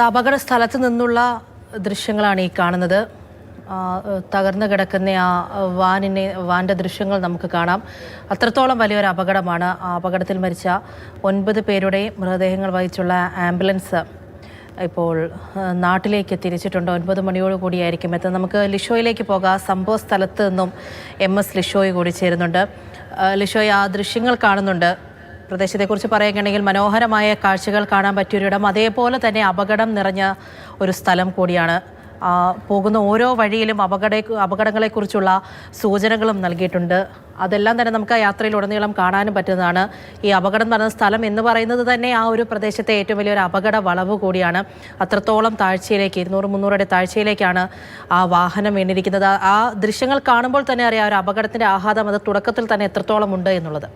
അപകട സ്ഥലത്ത് നിന്നുള്ള ദൃശ്യങ്ങളാണ് ഈ കാണുന്നത്. തകർന്നു കിടക്കുന്ന ആ വാൻ്റെ ദൃശ്യങ്ങൾ നമുക്ക് കാണാം. അത്രത്തോളം വലിയൊരു അപകടമാണ്. ആ അപകടത്തിൽ മരിച്ച 9 പേരുടെ മൃതദേഹങ്ങൾ വഹിച്ചുള്ള ആംബുലൻസ് ഇപ്പോൾ നാട്ടിലേക്ക് തിരിച്ചിട്ടുണ്ട്. 9 മണിയോടുകൂടിയായിരിക്കും എത്തുന്നത്. നമുക്ക് ലിഷോയിലേക്ക് പോകാം. സംഭവ സ്ഥലത്ത് നിന്നും MS ലിഷോയ് കൂടി ചേരുന്നുണ്ട്. ലിഷോയ്, ആ ദൃശ്യങ്ങൾ കാണുന്നുണ്ട്. പ്രദേശത്തെക്കുറിച്ച് പറയുകയാണെങ്കിൽ മനോഹരമായ കാഴ്ചകൾ കാണാൻ പറ്റിയൊരിടം, അതേപോലെ തന്നെ അപകടം നിറഞ്ഞ ഒരു സ്ഥലം കൂടിയാണ്. പോകുന്ന ഓരോ വഴിയിലും അപകടങ്ങളെക്കുറിച്ചുള്ള സൂചനകളും നൽകിയിട്ടുണ്ട്. അതെല്ലാം തന്നെ നമുക്ക് ആ യാത്രയിലുടനീളം കാണാനും പറ്റുന്നതാണ്. ഈ അപകടം നടന്ന സ്ഥലം എന്ന് പറയുന്നത് തന്നെ ആ ഒരു പ്രദേശത്തെ ഏറ്റവും വലിയൊരു അപകട വളവ് കൂടിയാണ്. അത്രത്തോളം താഴ്ചയിലേക്ക് 200-300 അടി താഴ്ചയിലേക്കാണ് ആ വാഹനം വീണിരിക്കുന്നത്. ആ ദൃശ്യങ്ങൾ കാണുമ്പോൾ തന്നെ അറിയാം ഒരു അപകടത്തിൻ്റെ ആഘാതം അത് തുടക്കത്തിൽ തന്നെ എത്രത്തോളം ഉണ്ട് എന്നുള്ളത്.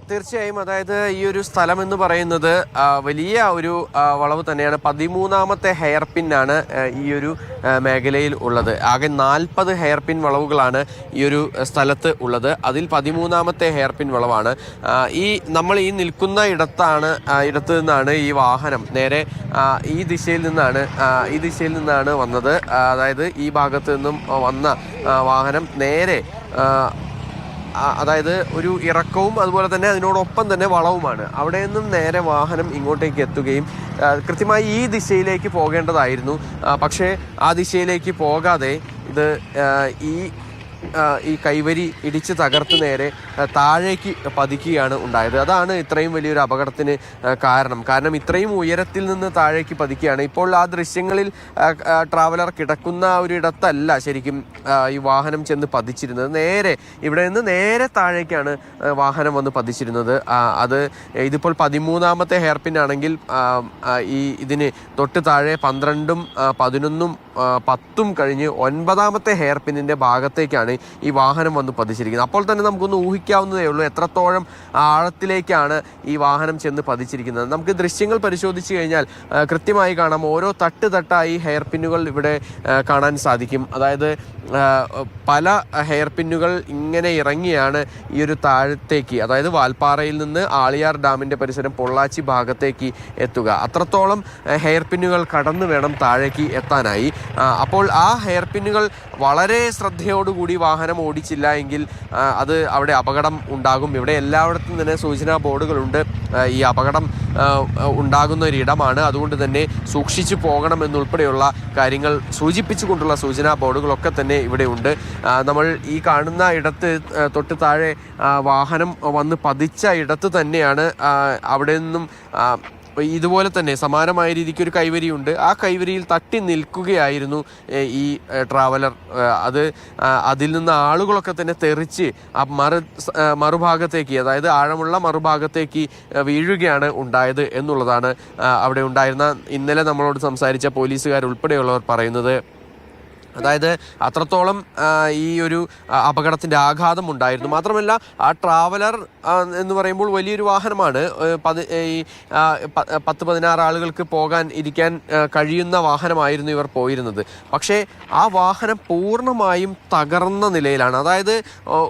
തീർച്ചയായും, അതായത് ഈ ഒരു സ്ഥലം എന്ന് പറയുന്നത് വലിയ ഒരു വളവ് തന്നെയാണ്. 13ാമത്തെ ഹെയർ പിന്നാണ് ഈ ഒരു മേഖലയിൽ ഉള്ളത്. ആകെ 40 ഹെയർ പിൻ വളവുകളാണ് ഈ ഒരു സ്ഥലത്ത് ഉള്ളത്. അതിൽ 13ാമത്തെ ഹെയർ പിൻ വളവാണ്. നമ്മൾ ഈ നിൽക്കുന്ന ഇടത്ത് നിന്നാണ് ഈ വാഹനം നേരെ ഈ ദിശയിൽ നിന്നാണ് വന്നത്. അതായത് ഈ ഭാഗത്ത് നിന്നും വന്ന വാഹനം നേരെ അതായത് ഒരു ഇറക്കവും അതുപോലെ തന്നെ അതിനോടൊപ്പം തന്നെ വളവുമാണ്. അവിടെ നിന്നും നേരെ വാഹനം ഇങ്ങോട്ടേക്ക് എത്തുകയും കൃത്യമായി ഈ ദിശയിലേക്ക് പോകേണ്ടതായിരുന്നു. പക്ഷേ ആ ദിശയിലേക്ക് പോകാതെ ഇത് ഈ കൈവരി ഇടിച്ച് തകർത്ത് നേരെ താഴേക്ക് പതിക്കുകയാണ് ഉണ്ടായത്. അതാണ് ഇത്രയും വലിയൊരു അപകടത്തിന് കാരണം ഇത്രയും ഉയരത്തിൽ നിന്ന് താഴേക്ക് പതിക്കുകയാണ്. ഇപ്പോൾ ആ ദൃശ്യങ്ങളിൽ ട്രാവലർ കിടക്കുന്ന ഒരിടത്തല്ല ശരിക്കും ഈ വാഹനം ചെന്ന് പതിച്ചിരുന്നത്. ഇവിടെ നിന്ന് നേരെ താഴേക്കാണ് വാഹനം വന്ന് പതിച്ചിരുന്നത്. ഇതിപ്പോൾ 13ാമത്തെ ഹെയർ പിൻ ആണെങ്കിൽ ഇതിന് തൊട്ട് താഴെ 12ഉം 11ഉം 10ഉം കഴിഞ്ഞ് 9ാമത്തെ ഹെയർ പിന്നിൻ്റെ ഭാഗത്തേക്കാണ് ഈ വാഹനം വന്ന് പതിച്ചിരിക്കുന്നത്. അപ്പോൾ തന്നെ നമുക്കൊന്ന് ഊഹിക്കാവുന്നതേ ഉള്ളൂ എത്രത്തോളം ആഴത്തിലേക്കാണ് ഈ വാഹനം ചെന്ന് പതിച്ചിരിക്കുന്നത്. നമുക്ക് ദൃശ്യങ്ങൾ പരിശോധിച്ച് കഴിഞ്ഞാൽ കൃത്യമായി കാണാം. ഓരോ തട്ടായി ഹെയർ പിന്നുകൾ ഇവിടെ കാണാൻ സാധിക്കും. അതായത് പല ഹെയർ പിന്നുകൾ ഇങ്ങനെ ഇറങ്ങിയാണ് ഈ ഒരു താഴത്തേക്ക്, അതായത് വാൽപ്പാറയിൽ നിന്ന് ആളിയാർ ഡാമിൻ്റെ പരിസരം പൊള്ളാച്ചി ഭാഗത്തേക്ക് എത്തുക. അത്രത്തോളം ഹെയർ പിന്നുകൾ കടന്നു വേണം താഴേക്ക് എത്താനായി. അപ്പോൾ ആ ഹെയർ പിന്നുകൾ വളരെ ശ്രദ്ധയോടുകൂടി വാഹനം ഓടിച്ചില്ല എങ്കിൽ അത് അവിടെ അപകടം ഉണ്ടാകും. ഇവിടെ എല്ലായിടത്തും തന്നെ സൂചനാ ബോർഡുകളുണ്ട്. ഈ അപകടം ഉണ്ടാകുന്ന ഒരിടമാണ്, അതുകൊണ്ട് തന്നെ സൂക്ഷിച്ചു പോകണമെന്നുൾപ്പെടെയുള്ള കാര്യങ്ങൾ സൂചിപ്പിച്ചുകൊണ്ടുള്ള സൂചനാ ബോർഡുകളൊക്കെ തന്നെ ഇവിടെ ഉണ്ട്. നമ്മൾ ഈ കാണുന്ന ഇടത്ത് തൊട്ട് താഴെ വാഹനം വന്ന് പതിച്ച ഇടത്ത് തന്നെയാണ് അവിടെ നിന്നും ഇതുപോലെ തന്നെ സമാനമായ രീതിക്ക് ഒരു കൈവരിയുണ്ട്. ആ കൈവരിയിൽ തട്ടി നിൽക്കുകയായിരുന്നു ഈ ട്രാവലർ. അതിൽ നിന്ന് ആളുകളൊക്കെ തന്നെ തെറിച്ച് ആ മറുഭാഗത്തേക്ക്, അതായത് ആഴമുള്ള മറുഭാഗത്തേക്ക് വീഴുകയാണ് ഉണ്ടായത് എന്നുള്ളതാണ് അവിടെ ഉണ്ടായിരുന്ന ഇന്നലെ നമ്മളോട് സംസാരിച്ച പോലീസുകാരുൾപ്പെടെയുള്ളവർ പറയുന്നത്. അതായത് അത്രത്തോളം ഈ ഒരു അപകടത്തിൻ്റെ ആഘാതം ഉണ്ടായിരുന്നു. മാത്രമല്ല ആ ട്രാവലർ എന്ന് പറയുമ്പോൾ വലിയൊരു വാഹനമാണ്. 10-16 ആളുകൾക്ക് ഇരിക്കാൻ കഴിയുന്ന വാഹനമായിരുന്നു ഇവർ പോയിരുന്നത്. പക്ഷേ ആ വാഹനം പൂർണ്ണമായും തകർന്ന നിലയിലാണ്. അതായത്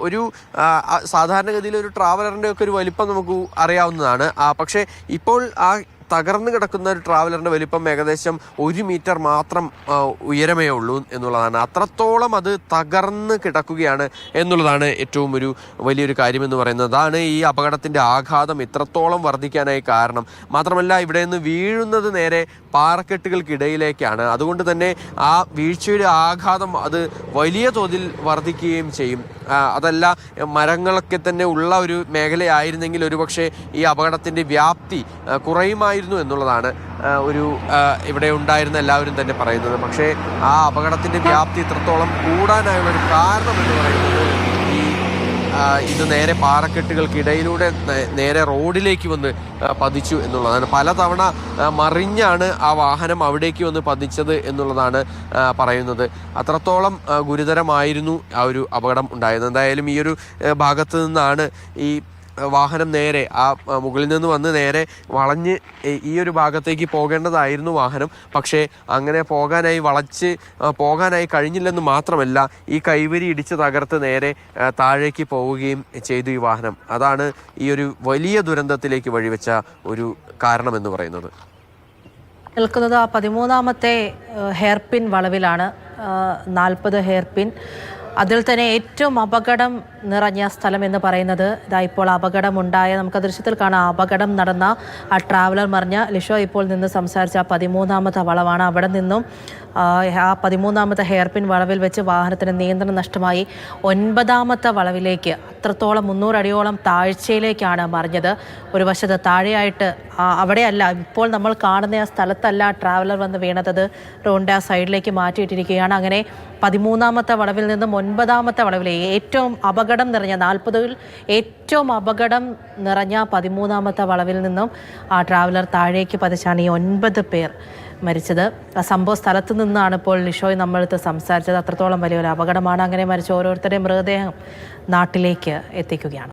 ഒരു സാധാരണഗതിയിൽ ഒരു ട്രാവലറിൻ്റെ ഒക്കെ ഒരു വലിപ്പം നമുക്ക് അറിയാവുന്നതാണ്. പക്ഷേ ഇപ്പോൾ ആ തകർന്നു കിടക്കുന്ന ഒരു ട്രാവലറിൻ്റെ വലിപ്പം ഏകദേശം 1 മീറ്റർ മാത്രം ഉയരമേ ഉള്ളൂ എന്നുള്ളതാണ്. അത്രത്തോളം അത് തകർന്ന് കിടക്കുകയാണ് എന്നുള്ളതാണ് ഏറ്റവും വലിയൊരു കാര്യമെന്ന് പറയുന്നത്. അതാണ് ഈ അപകടത്തിൻ്റെ ആഘാതം ഇത്രത്തോളം വർദ്ധിക്കാനായി കാരണം. മാത്രമല്ല ഇവിടെ നിന്ന് വീഴുന്നത് നേരെ പാറക്കെട്ടുകൾക്കിടയിലേക്കാണ്. അതുകൊണ്ട് തന്നെ ആ വീഴ്ചയുടെ ആഘാതം അത് വലിയ തോതിൽ വർദ്ധിക്കുകയും ചെയ്യും. അതല്ല മരങ്ങളൊക്കെ തന്നെ ഉള്ള ഒരു മേഖലയായിരുന്നെങ്കിൽ ഒരുപക്ഷെ ഈ അപകടത്തിൻ്റെ വ്യാപ്തി കുറയുമായിരുന്നു എന്നുള്ളതാണ് ഇവിടെ ഉണ്ടായിരുന്ന എല്ലാവരും തന്നെ പറയുന്നത്. പക്ഷേ ആ അപകടത്തിൻ്റെ വ്യാപ്തി ഇത്രത്തോളം കൂടാനായുള്ളൊരു കാരണം എന്ന് പറയുന്നത് ഇത് നേരെ പാറക്കെട്ടുകൾക്കിടയിലൂടെ നേരെ റോഡിലേക്ക് വന്ന് പതിച്ചു എന്നുള്ളതാണ്. പലതവണ മറിഞ്ഞാണ് ആ വാഹനം അവിടേക്ക് വന്ന് പതിച്ചത് എന്നുള്ളതാണ് പറയുന്നത്. അത്രത്തോളം ഗുരുതരമായിരുന്നു ആ ഒരു അപകടം ഉണ്ടായത്. എന്തായാലും ഈ ഒരു ഭാഗത്ത് നിന്നാണ് ഈ വാഹനം നേരെ മുകളിൽ നിന്ന് വന്ന് നേരെ വളഞ്ഞ് ഈ ഒരു ഭാഗത്തേക്ക് പോകേണ്ടതായിരുന്നു വാഹനം. പക്ഷേ അങ്ങനെ പോകാനായി കഴിഞ്ഞില്ലെന്ന് മാത്രമല്ല, ഈ കൈവരി ഇടിച്ച് തകർത്ത് നേരെ താഴേക്ക് പോവുകയും ചെയ്തു ഈ വാഹനം. അതാണ് ഈ ഒരു വലിയ ദുരന്തത്തിലേക്ക് വഴിവെച്ച ഒരു കാരണമെന്ന് പറയുന്നത്. നിൽക്കുന്നത് ആ 13ാമത്തെ ഹെയർപിൻ വളവിലാണ്. 40 ഹെയർപിൻ. അതിൽ തന്നെ ഏറ്റവും അപകടം നിറഞ്ഞ സ്ഥലം എന്ന് പറയുന്നത് ഇതാ ഇപ്പോൾ അപകടമുണ്ടായ, നമുക്ക് ദൃശ്യത്തിൽ കാണാം, അപകടം നടന്ന ആ ട്രാവലർ മറിഞ്ഞ ലിഷോ ഇപ്പോൾ നിന്ന് സംസാരിച്ച 13ാമത്തെ വളവാണ്. അവിടെ നിന്നും ആ 13ാമത്തെ ഹെയർപിൻ വളവിൽ വെച്ച് വാഹനത്തിന് നിയന്ത്രണം നഷ്ടമായി 9ാമത്തെ വളവിലേക്ക്, അത്രത്തോളം 300 അടിയോളം താഴ്ചയിലേക്കാണ് മറിഞ്ഞത്. ഒരു വശത്ത് താഴെയായിട്ട് അവിടെയല്ല, ഇപ്പോൾ നമ്മൾ കാണുന്ന ആ സ്ഥലത്തല്ല ട്രാവലർ വന്ന് വീണത്, റോഡിൻ്റെ ആ സൈഡിലേക്ക് മാറ്റിയിട്ടിരിക്കുകയാണ്. അങ്ങനെ 13ാമത്തെ വളവിൽ നിന്നും 9ാമത്തെ വളവിലെ ഏറ്റവും അപകടം നിറഞ്ഞ 40ൽ ഏറ്റവും അപകടം നിറഞ്ഞ 13ാമത്തെ വളവിൽ നിന്നും ആ ട്രാവലർ താഴേക്ക് പതിച്ചാണ് ഈ 9 പേർ മരിച്ചത്. ആ സംഭവ സ്ഥലത്ത് നിന്നാണ് ഇപ്പോൾ ലിഷോയ് നമ്മളടുത്ത് സംസാരിച്ചത്. അത്രത്തോളം വലിയൊരു അപകടമാണ്. അങ്ങനെ മരിച്ച ഓരോരുത്തരുടെയും മൃതദേഹം നാട്ടിലേക്ക് എത്തിക്കുകയാണ്.